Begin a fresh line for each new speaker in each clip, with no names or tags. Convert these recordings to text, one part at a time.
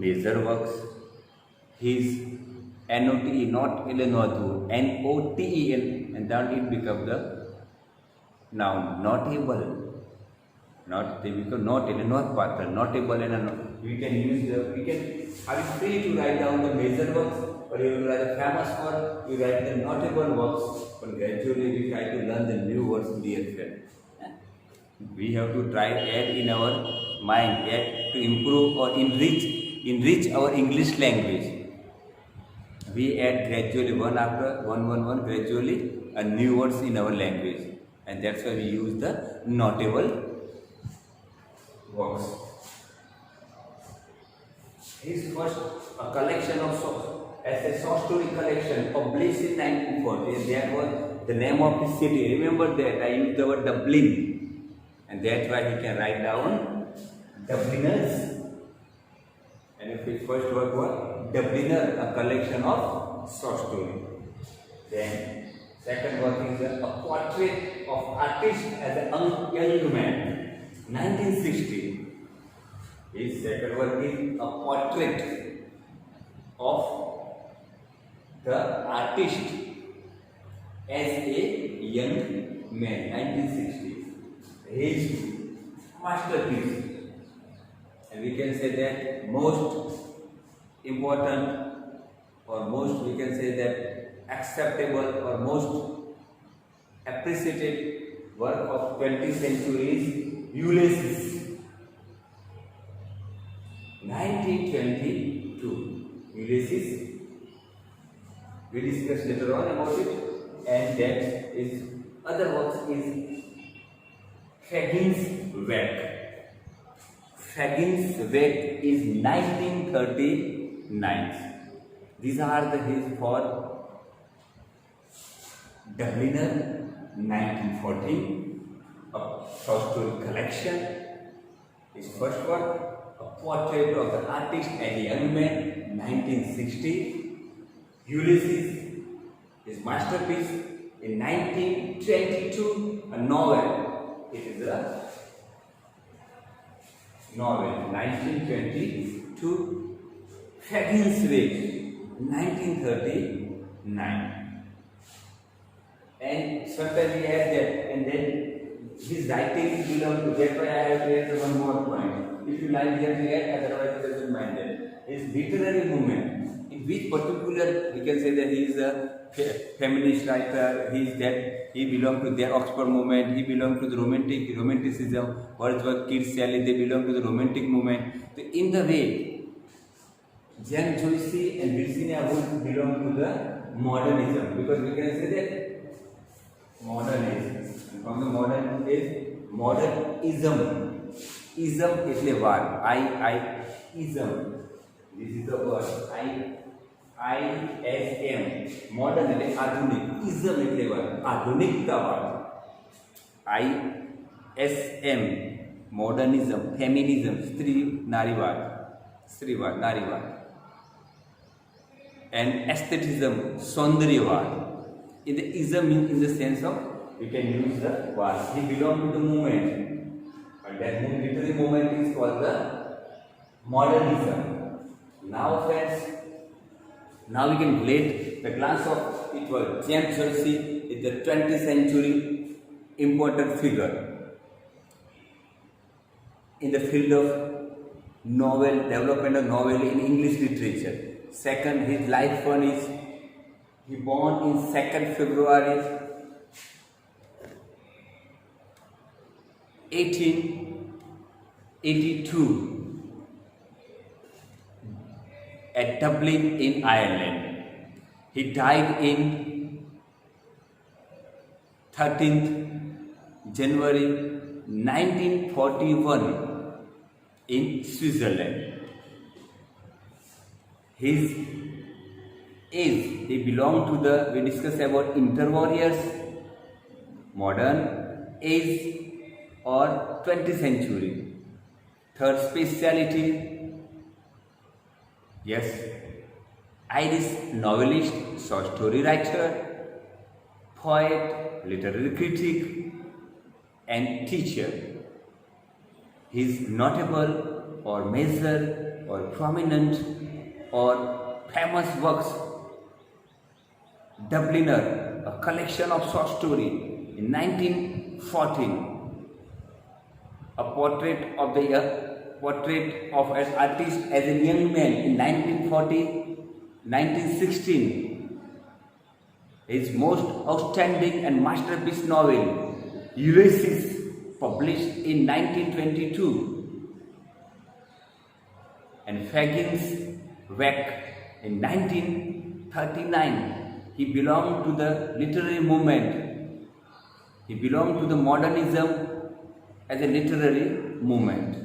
major works. His NOTE, not Eleanothu, NOTEL, and then it becomes the noun, notable. Not they become not Eleanor notable, and we can use are you free to write down the major works, or you will write the famous work, you write the notable works, but gradually we try to learn the new words, dear friend. We have to try add in our mind, add to improve or enrich our English language. We add gradually one after one gradually a new words in our language, and that's why we use the notable works. His first a collection of as a short story collection published in 1940. That was the name of his city. Remember that I used the word Dublin, and that's why he can write down Dubliners. And if his first work was Dubliner, a collection of short story. Then second work is a portrait of artist as a young man, 1960. His second work is a portrait of the artist as a young man, 1960. His masterpiece. And we can say that most important, or most we can say that acceptable or most appreciated work of 20th century is Ulysses, 1922. Ulysses, we discussed later on about it, and that is other works is Fagin's work. Fagin's work is 1939. These are his for Dubliner, 1914, a short story collection. His first work, a portrait of the artist and a young man, 1960. Ulysses, his masterpiece, in 1922, a novel. It is a novel, 1922. Fagin's work, 1939. And sometimes we add that, and then his writings belong to, that's why I have added one more point. If you like, you have to add, otherwise it doesn't mind that. His literary movement, in which particular we can say that he is a feminist writer, he belonged to the Oxford movement, he belonged to the romanticism, Wordsworth, Keats, Shelley, they belong to the romantic movement. So in the way, Jan Joyce and Virginia Woolf belong to the modernism, because we can say that modernism. From the modern is modernism. Ism એટલે વાર. Ism. This is the word. ISM. Modern એટલે આધુનિક. Ism એટલે વાર. આધુનિકતાવાદ. ISM. Modernism. Feminism. સ્ત્રી નારીવાદ. સ્ત્રીવાદ. નારીવાદ. And aestheticism. સૌંદર્યવાદ. In the ism in the sense of we can use the word. He belongs to the movement, and that literary movement is called the modernism. Now friends, now we can glance of it was James Joyce is the 20th century important figure in the field of novel, development of novel in English literature. Second, his life one is he born in 2nd February 1882 at Dublin in Ireland. He died in 13th January 1941 in Switzerland. His age, he belonged to the, we discussed about interwar years, modern age, or 20th century. Third speciality, yes, Irish novelist, short story writer, poet, literary critic, and teacher. His notable or major or prominent or famous works. Dubliner, a collection of short story in 1914. A portrait of an artist as a young man in 1916. His most outstanding and masterpiece novel, Ulysses, published in 1922, and Fagin's work in 1939. He belonged to the literary movement. He belonged to the modernism as a literary movement.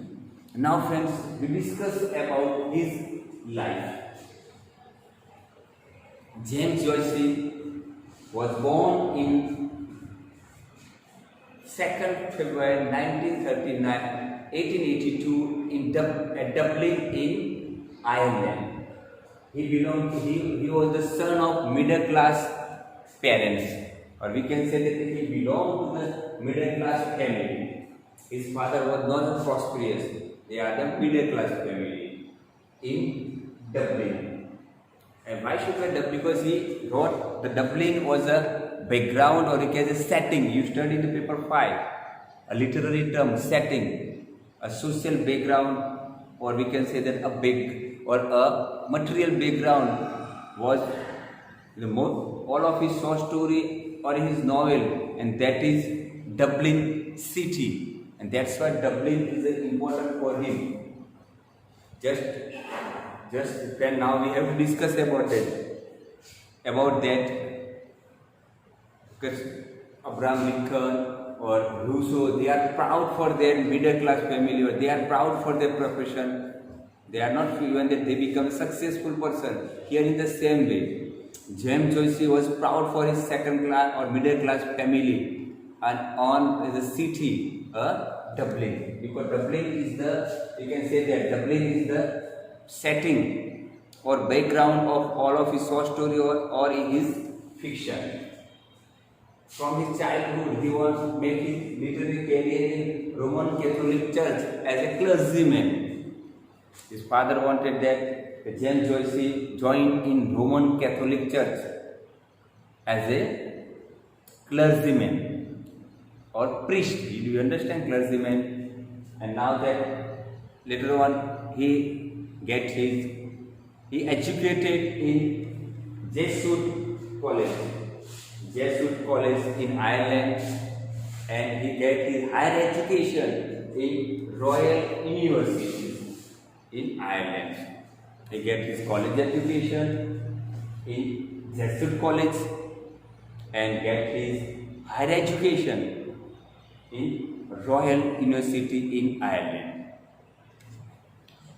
Now friends, we discuss about his life. James Joyce was born in 2nd February 1882 at Dublin in Ireland. He was the son of middle class parents, or we can say that he belonged to the middle class family. His father was not prosperous. They are the middle class family in Dublin. And why should I Dublin? Because he wrote the Dublin was a background, or it has a setting. You study in the paper 5, a literary term, setting, a social background, or we can say that a material background was all of his short story or his novel, and that is Dublin city, and that's why Dublin is important for him. Just then now we have to discuss about that, because Abraham Lincoln or Rousseau, they are proud for their middle class family, or they are proud for their profession. They are not even that they become a successful person. Here in the same way, James Joyce was proud for his second class or middle class family and on the city, Dublin. Because Dublin is the setting or background of all of his short story or in his fiction. From his childhood, he was making literary career in Roman Catholic Church as a clergyman. His father wanted that James Joyce join in Roman Catholic Church as a clergyman or priest. Do you understand clergyman? And now that later on he educated in Jesuit College in Ireland, and he got his higher education in Royal University in Ireland. He got his college education in Jesuit College and got his higher education in Royal University in Ireland.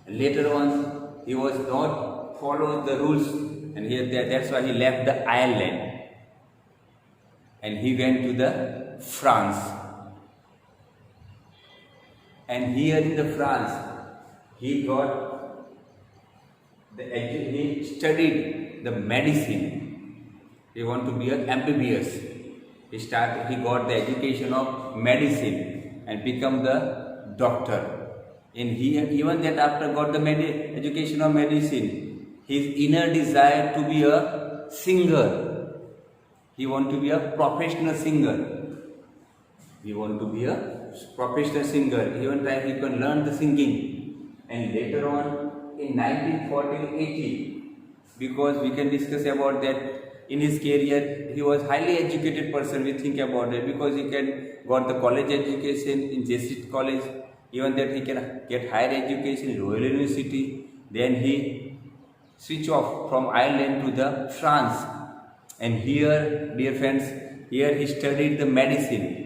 Later on, he was not followed the rules, and that's why he left the Ireland and he went to the France. And here in the France, he studied the medicine. He wanted to be an MBBS. He got the education of medicine and become the doctor. And even that after got the education of medicine, his inner desire to be a singer. He wanted to be a professional singer. Even time he can learn the singing. And later on in 1940-80, because we can discuss about that, in his career he was highly educated person. We think about it because he got the college education in Jesuit College, even that he can get higher education in Royal University. Then he switch off from Ireland to the France, and here, dear friends, here he studied the medicine.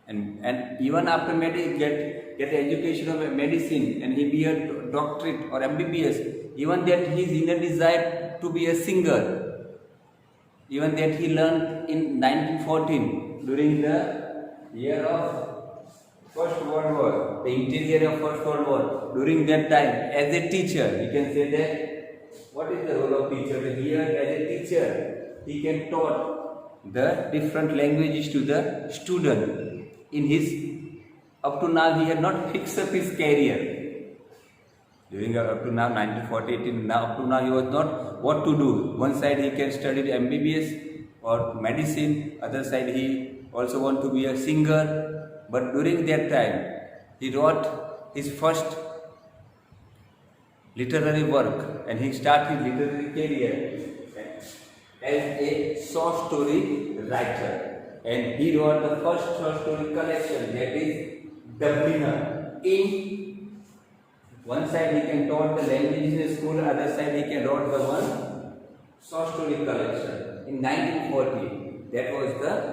And even after get the education of medicine, and he be a doctorate or MBBS, even that his inner desire to be a singer, even that he learned in 1914 during the year of First World War, the interior of First World War. During that time, as a teacher, we can say that what is the role of teacher? Here, as a teacher, he can taught the different languages to the student. Up to now, he had not fixed up his career. During up to now 1940, now up to now he was not what to do. One side he can study MBBS or medicine, other side he also want to be a singer. But during that time, he wrote his first literary work and he started his literary career as a short story writer. And he wrote the first short story collection, that is Dubliner. In one side he can taught the language in school, other side he can wrote the one short story collection in 1940. That was the